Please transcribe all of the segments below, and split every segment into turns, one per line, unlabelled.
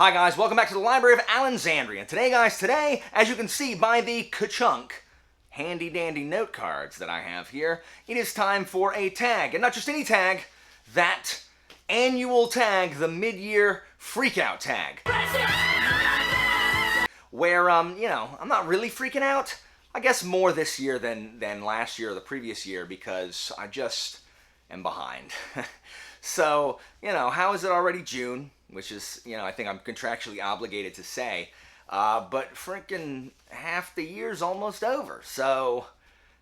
Hi guys, welcome back to the Library of Alexandria. And today, as you can see by the ka-chunk, handy dandy note cards that I have here, it is time for a tag. And not just any tag, that annual tag, the mid-year Freakout Tag. Where, I'm not really freaking out. I guess more this year than last year or the previous year because I just am behind. So, how is it already June? Which is, I think I'm contractually obligated to say. But freaking half the year's almost over. So,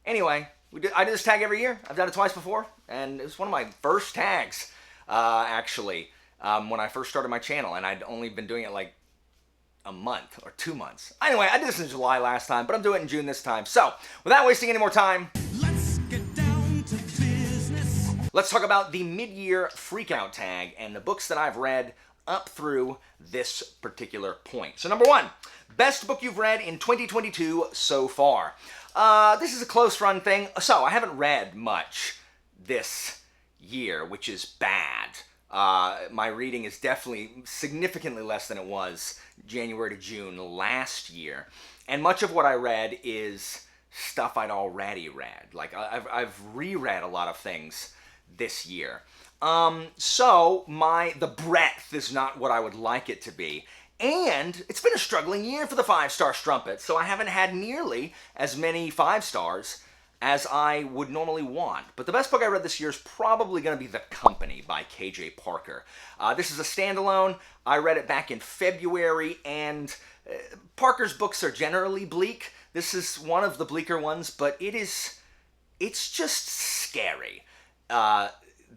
anyway, I do this tag every year. I've done it twice before. And it was one of my first tags, actually, when I first started my channel. And I'd only been doing it like a month or 2 months. Anyway, I did this in July last time, but I'm doing it in June this time. So, without wasting any more time, let's talk about the mid-year Freakout Tag and the books that I've read up through this particular point. So number one, best book you've read in 2022 so far. This is a close run thing. So I haven't read much this year, which is bad. My reading is definitely significantly less than it was January to June last year. And much of what I read is stuff I'd already read. Like I've reread a lot of things this year. So the breadth is not what I would like it to be. And it's been a struggling year for the 5-star strumpet, so I haven't had nearly as many 5 stars as I would normally want. But the best book I read this year is probably going to be The Company by K.J. Parker. This is a standalone. I read it back in February, and Parker's books are generally bleak. This is one of the bleaker ones, but it's just scary.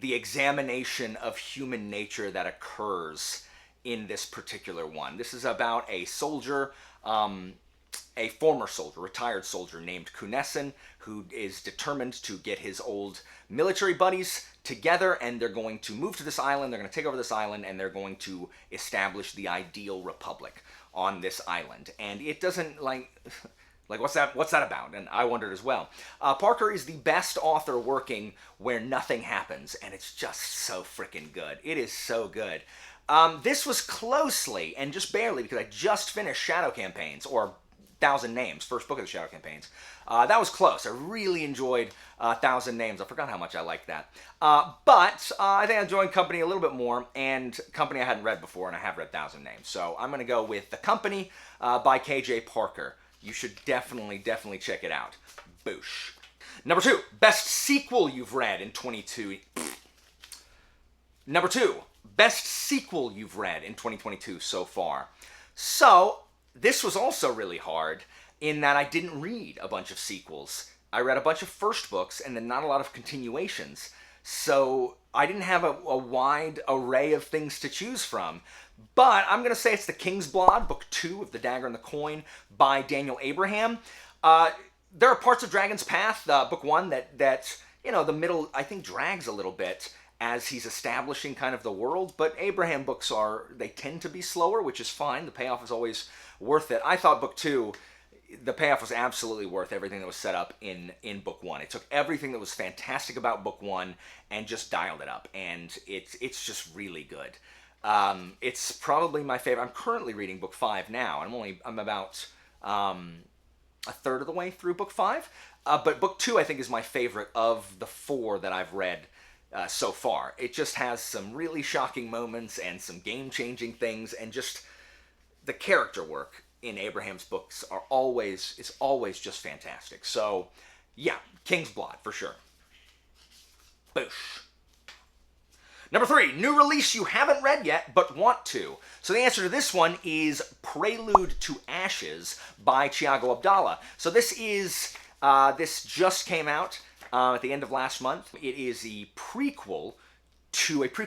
The examination of human nature that occurs in this particular one. This is about a soldier, a former soldier, retired soldier named Kunessen, who is determined to get his old military buddies together, and they're going to move to this island, they're going to take over this island, and they're going to establish the ideal republic on this island. And it doesn't, like, what's that about? And I wondered as well. Parker is the best author working where nothing happens, and it's just so freaking good. It is so good. This was closely, and just barely, because I just finished Shadow Campaigns, or 1,000 Names, first book of the Shadow Campaigns. That was close. I really enjoyed 1,000 Names. I forgot how much I liked that. But I think I enjoyed Company a little bit more, and Company I hadn't read before, and I have read 1,000 Names. So I'm going to go with The Company by K.J. Parker. You should definitely check it out. Boosh. Number 2, best sequel you've read in 2022. Number 2, best sequel you've read in 2022 so far. So, this was also really hard in that I didn't read a bunch of sequels. I read a bunch of first books and then not a lot of continuations. So, I didn't have a wide array of things to choose from. But I'm going to say it's The King's Blood, Book 2 of The Dagger and the Coin by Daniel Abraham. There are parts of Dragon's Path, Book 1, that the middle, I think, drags a little bit as he's establishing kind of the world. But Abraham books they tend to be slower, which is fine. The payoff is always worth it. I thought Book 2, the payoff was absolutely worth everything that was set up in Book 1. It took everything that was fantastic about Book 1 and just dialed it up. And it's just really good. It's probably my favorite. I'm currently reading Book 5 now. I'm about a third of the way through Book 5. But Book 2, I think, is my favorite of the 4 that I've read so far. It just has some really shocking moments and some game-changing things, and just the character work in Abraham's books is always just fantastic. So, yeah, King's Blood, for sure. Boosh. Number 3, new release you haven't read yet, but want to. So the answer to this one is Prelude to Ashes by Thiago Abdallah. So this just came out at the end of last month. It is a prequel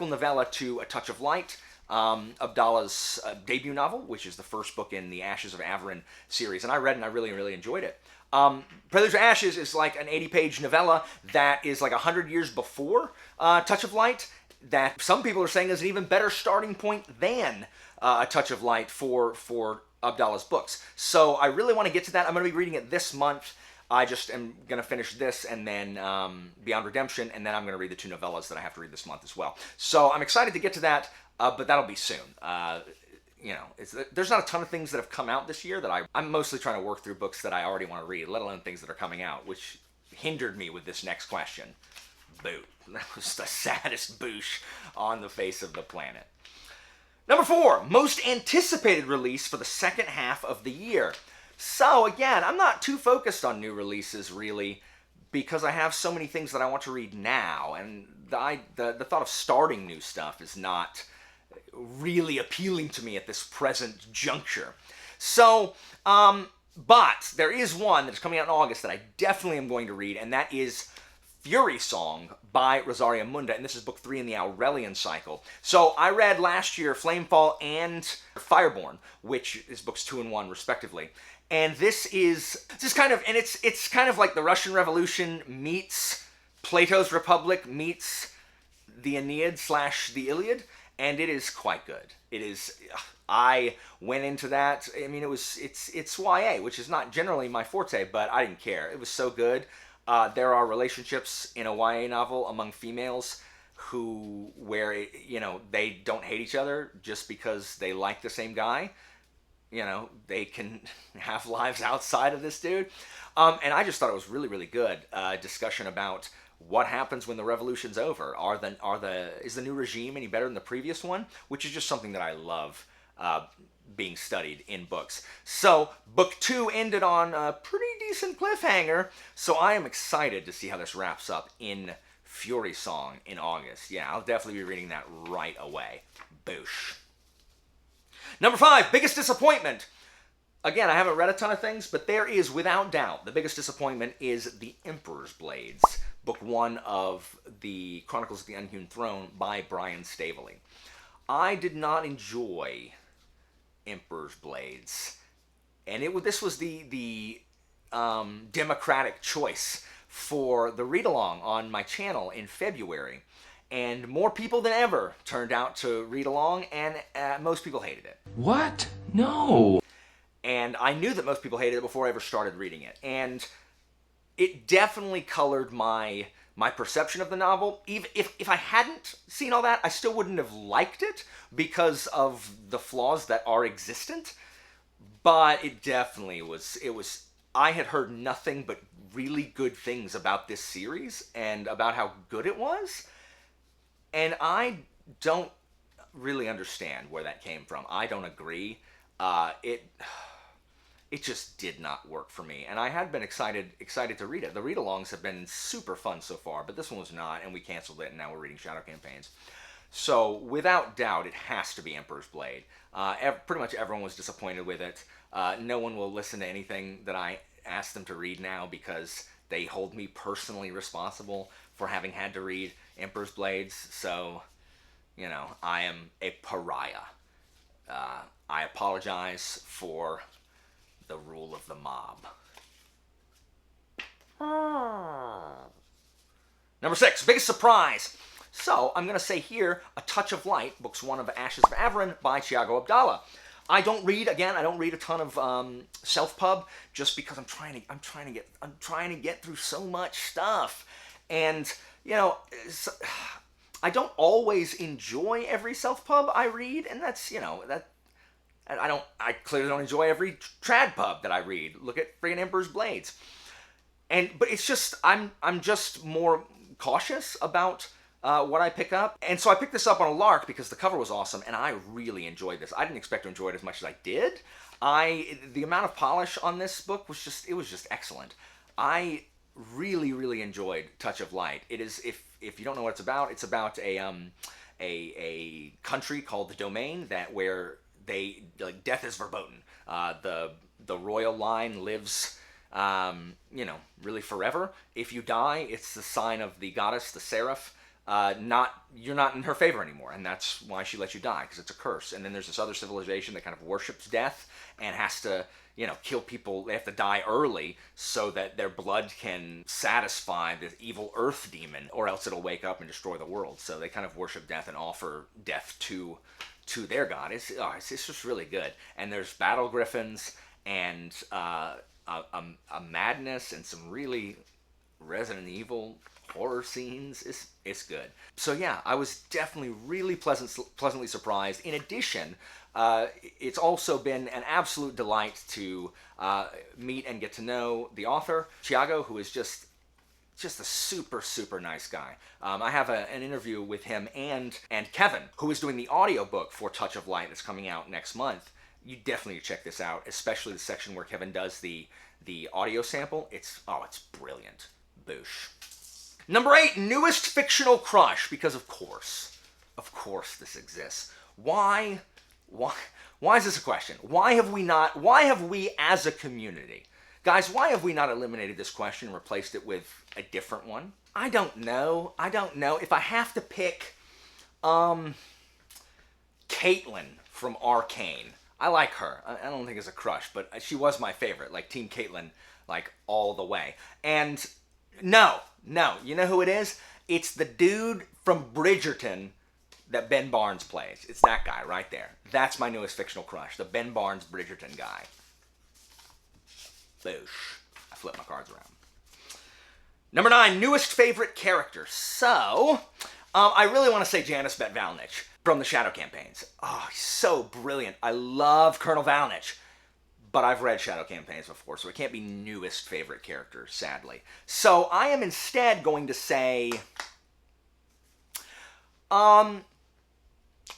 novella to A Touch of Light, Abdallah's debut novel, which is the first book in the Ashes of Averin series. And I read it and I really, really enjoyed it. Prelude to Ashes is like an 80-page novella that is like 100 years before Touch of Light, that some people are saying is an even better starting point than A Touch of Light for Abdallah's books. So I really want to get to that. I'm going to be reading it this month. I just am going to finish this and then Beyond Redemption, and then I'm going to read the 2 novellas that I have to read this month as well. So I'm excited to get to that, but that'll be soon. there's not a ton of things that have come out this year that I'm mostly trying to work through books that I already want to read, let alone things that are coming out, which hindered me with this next question. Boot. That was the saddest boosh on the face of the planet. Number 4, most anticipated release for the second half of the year. So again, I'm not too focused on new releases really, because I have so many things that I want to read now, and the thought of starting new stuff is not really appealing to me at this present juncture. So, but there is one that's coming out in August that I definitely am going to read, and that is Fury Song by Rosaria Munda, and this is book 3 in the Aurelian cycle. So I read last year Flamefall and Fireborn, which is books 2 and 1 respectively. And this is kind of, and it's kind of like the Russian Revolution meets Plato's Republic meets the Aeneid / the Iliad, and it is quite good. It is. I went into that. I mean, it's YA, which is not generally my forte, but I didn't care. It was so good. There are relationships in a YA novel among females where they don't hate each other just because they like the same guy. They can have lives outside of this dude. And I just thought it was really, really good. Discussion about what happens when the revolution's over. Is the new regime any better than the previous one? Which is just something that I love being studied in books. So book 2 ended on a pretty decent cliffhanger. So I am excited to see how this wraps up in Fury Song in August. Yeah, I'll definitely be reading that right away. Boosh. Number 5, biggest disappointment. Again, I haven't read a ton of things, but there is, without doubt, the biggest disappointment is The Emperor's Blades, book 1 of the Chronicles of the Unhewn Throne by Brian Staveley. I did not enjoy Emperor's Blades, and this was the democratic choice for the read-along on my channel in February. And more people than ever turned out to read along, and most people hated it.
What? No!
And I knew that most people hated it before I ever started reading it. And it definitely colored my perception of the novel. Even if I hadn't seen all that, I still wouldn't have liked it because of the flaws that are existent. But it definitely was, I had heard nothing but really good things about this series and about how good it was. And I don't really understand where that came from. I don't agree. It just did not work for me. And I had been excited to read it. The read-alongs have been super fun so far, but this one was not, and we canceled it, and now we're reading Shadow Campaigns. So, without doubt, it has to be Emperor's Blade. Pretty much everyone was disappointed with it. No one will listen to anything that I ask them to read now because they hold me personally responsible for having had to read Emperor's Blades. So, I am a pariah. I apologize for the rule of the mob. Number 6, biggest surprise. So, I'm going to say here, A Touch of Light, books 1 of Ashes of Averin by Thiago Abdallah. I don't read a ton of self-pub just because I'm trying to get through so much stuff. And, I don't always enjoy every self-pub I read, and that's, I clearly don't enjoy every trad pub that I read. Look at friggin' Emperor's Blades. But it's just, I'm just more cautious about what I pick up. And so I picked this up on a lark because the cover was awesome, and I really enjoyed this. I didn't expect to enjoy it as much as I did. The amount of polish on this book was just excellent. I really, really enjoyed Touch of Light. It is, if you don't know what it's about a country called the Domain where death is verboten. The royal line lives, really forever. If you die, it's the sign of the goddess, the seraph. You're not in her favor anymore, and that's why she lets you die, because it's a curse. And then there's this other civilization that kind of worships death and has to, kill people. They have to die early so that their blood can satisfy the evil earth demon, or else it'll wake up and destroy the world. So they kind of worship death and offer death to their god. It's just really good. And there's battle griffins and a madness and some really Resident Evil horror scenes. It's good. So yeah, I was definitely really pleasantly surprised. In addition, it's also been an absolute delight to meet and get to know the author, Thiago, who is just a super nice guy. I have an interview with him and Kevin, who is doing the audiobook for Touch of Light that's coming out next month. You definitely need to check this out, especially the section where Kevin does the audio sample. It's brilliant. Boosh. Number 8, newest fictional crush, because of course this exists. Why is this a question? Why have we as a community, guys, why have we not eliminated this question and replaced it with a different one? I don't know. If I have to pick, Caitlin from Arcane. I like her. I don't think it's a crush, but she was my favorite. Like, Team Caitlin, like, all the way. And no, you know who it is? It's the dude from Bridgerton that Ben Barnes plays. It's that guy right there. That's my newest fictional crush, the Ben Barnes Bridgerton guy. Boosh. I flip my cards around. Number 9, newest favorite character. So, I really want to say Janis Betvalnich from the Shadow campaigns. Oh, he's so brilliant. I love Colonel Valnich. But I've read Shadow campaigns before, so it can't be newest favorite character, sadly. So I am instead going to say, and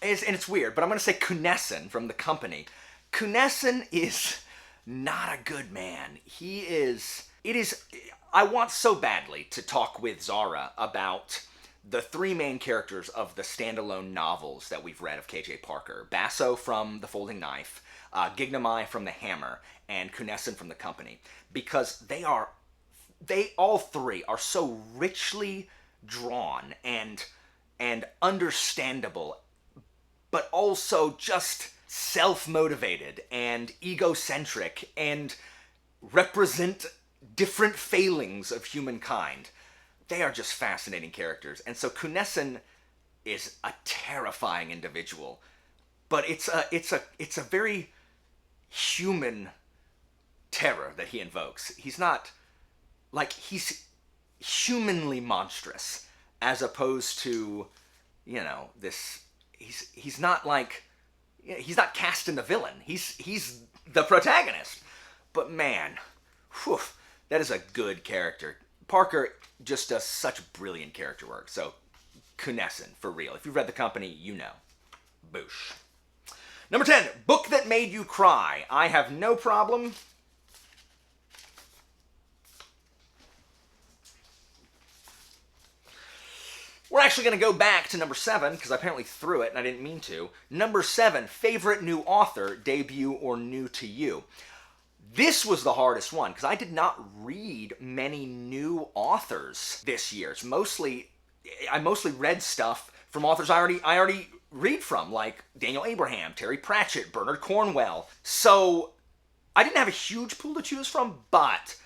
it's weird, but I'm going to say Kunessin from the Company. Kunessin is not a good man. I want so badly to talk with Zara about the 3 main characters of the standalone novels that we've read of KJ Parker. Basso from The Folding Knife, Gignomai from The Hammer, and Kunessin from The Company. Because they all 3 are so richly drawn and understandable, but also just self-motivated and egocentric and represent different failings of humankind. They are just fascinating characters. And so Kunessin is a terrifying individual, but it's a very human terror that he invokes. He's not, like, he's humanly monstrous, as opposed to, you know, this, he's not like, he's not cast in the villain. He's the protagonist. But man, whew, that is a good character. Parker just does such brilliant character work. So, Kunessin, for real. If you've read The Company, you know. Boosh. Number 10, book that made you cry. I have no problem. We're actually going to go back to number 7, because I apparently threw it and I didn't mean to. Number 7, favorite new author, debut or new to you. This was the hardest one, because I did not read many new authors this year. I mostly read stuff from authors I already read from, like Daniel Abraham, Terry Pratchett, Bernard Cornwell. So I didn't have a huge pool to choose from, but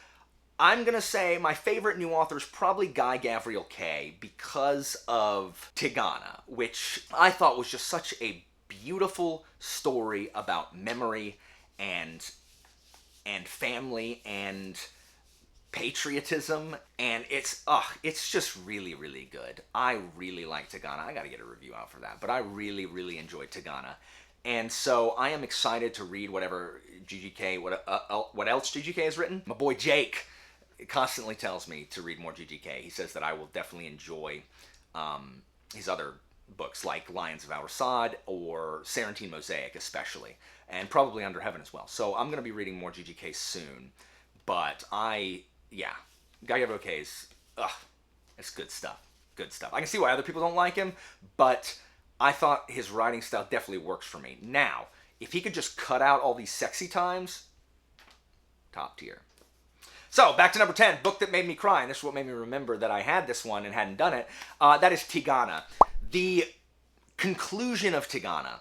I'm going to say my favorite new author is probably Guy Gavriel Kay, because of Tigana, which I thought was just such a beautiful story about memory and family and patriotism, and it's just really, really good. I really like Tigana. I gotta get a review out for that, but I really, really enjoyed Tigana. And so I am excited to read whatever GGK, what else GGK has written. My boy Jake constantly tells me to read more GGK. He says that I will definitely enjoy his other books, like Lions of Al Rasad or Sarantine Mosaic especially, and probably Under Heaven as well. So I'm going to be reading more GGK soon, but Guy Gavriel Kay's, it's good stuff. Good stuff. I can see why other people don't like him, but I thought his writing style definitely works for me. Now, if he could just cut out all these sexy times, top tier. So, back to number 10, book that made me cry, and this is what made me remember that I had this one and hadn't done it. That is Tigana. The conclusion of Tigana,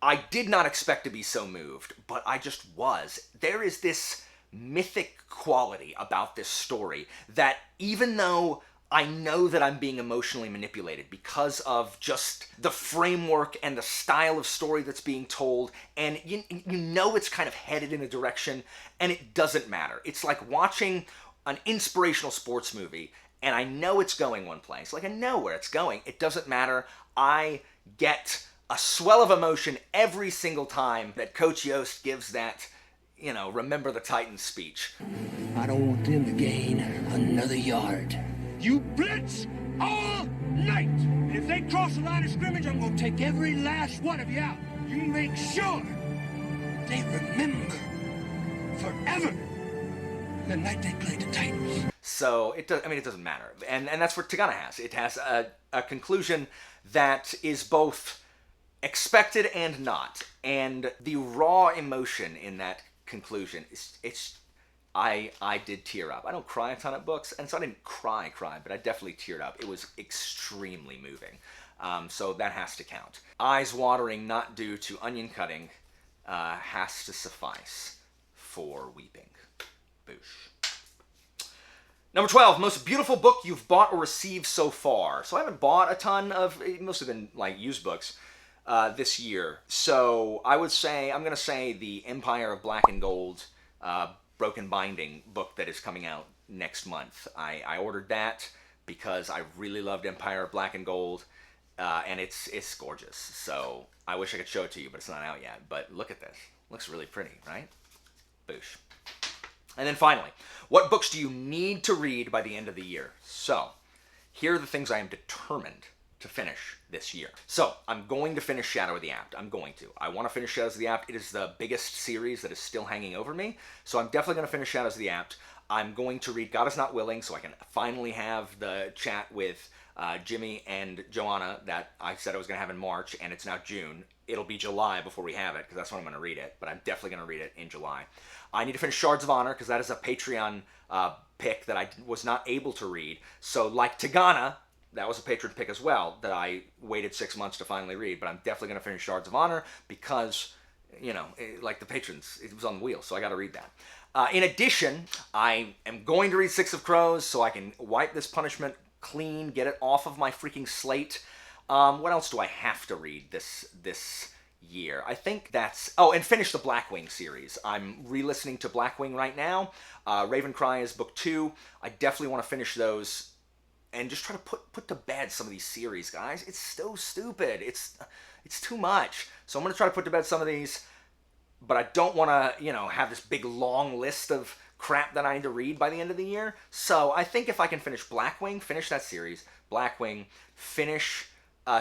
I did not expect to be so moved, but I just was. There is this mythic quality about this story that even though I know that I'm being emotionally manipulated because of just the framework and the style of story that's being told, and you know it's kind of headed in a direction, and it doesn't matter. It's like watching an inspirational sports movie, and I know it's going one place, like I know where it's going, it doesn't matter. I get a swell of emotion every single time that Coach Yost gives that, remember the Titans speech.
I don't want them to gain another yard.
You blitz all night. And if they cross the line of scrimmage, I'm going to take every last one of you out. You make sure they remember forever the night they played the Titans.
So it doesn't matter. And that's what Tigana has. It has a conclusion that is both expected and not. And the raw emotion in that conclusion I did tear up. I don't cry a ton of books, and so I didn't cry, but I definitely teared up. It was extremely moving. So that has to count. Eyes watering not due to onion cutting has to suffice for weeping. Boosh. Number 12, most beautiful book you've bought or received so far. So I haven't bought a ton of, most have been like used books this year. So I would say, I'm going to say the Empire of Black and Gold Broken Binding book that is coming out next month. I ordered that because I really loved Empire of Black and Gold, and it's gorgeous. So I wish I could show it to you, but it's not out yet. But look at this. Looks really pretty, right? Boosh. And then finally, what books do you need to read by the end of the year? So here are the things I am determined to finish this year. So I'm going to finish Shadow of the Apt. I'm going to. I want to finish Shadows of the Apt. It is the biggest series that is still hanging over me. So I'm definitely going to finish Shadows of the Apt. I'm going to read God Is Not Willing so I can finally have the chat with Jimmy and Joanna that I said I was going to have in March, and it's now June. It'll be July before we have it, because that's when I'm going to read it, but I'm definitely going to read it in July. I need to finish Shards of Honor, because that is a Patreon pick that I was not able to read. So like Tigana, that was a patron pick as well, that I waited 6 months to finally read, but I'm definitely going to finish Shards of Honor, because, like the patrons, it was on the wheel, so I got to read that. In addition, I am going to read Six of Crows, so I can wipe this punishment clean, get it off of my freaking slate. What else do I have to read this year? I think that's... Oh, and finish the Blackwing series. I'm re-listening to Blackwing right now. Ravencry is book 2. I definitely want to finish those and just try to put to bed some of these series, guys. It's so stupid. It's too much. So I'm going to try to put to bed some of these, but I don't want to, have this big long list of crap that I need to read by the end of the year. So I think if I can finish Blackwing, finish that series, Blackwing, finish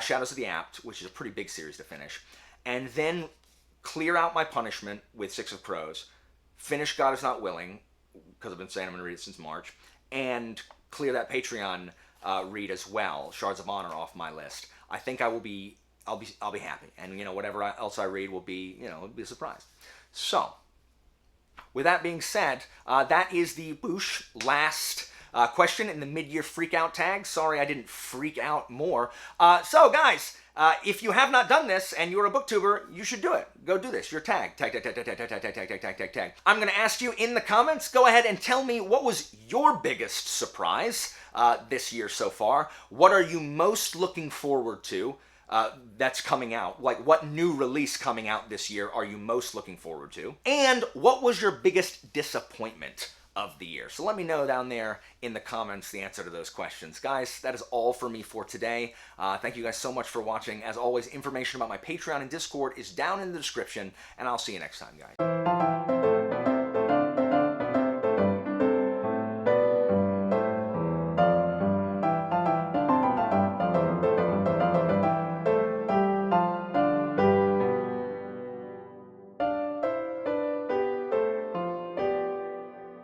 Shadows of the Apt, which is a pretty big series to finish, and then clear out my punishment with Six of Crows, finish God Is Not Willing, because I've been saying I'm going to read it since March, and clear that Patreon read as well, Shards of Honor, off my list. I think I'll be happy, and whatever else I read will be, it'll be a surprise. So, with that being said, that is the Boosh last question in the mid-year freakout tag. Sorry I didn't freak out more. So guys, if you have not done this and you're a booktuber, you should do it. Go do this. Your tag. Tag. I'm going to ask you in the comments, go ahead and tell me what was your biggest surprise this year so far. What are you most looking forward to that's coming out? Like, what new release coming out this year are you most looking forward to? And what was your biggest disappointment of the year? So let me know down there in the comments the answer to those questions. Guys, that is all for me for today. Thank you guys so much for watching. As always, information about my Patreon and Discord is down in the description, and I'll see you next time, guys.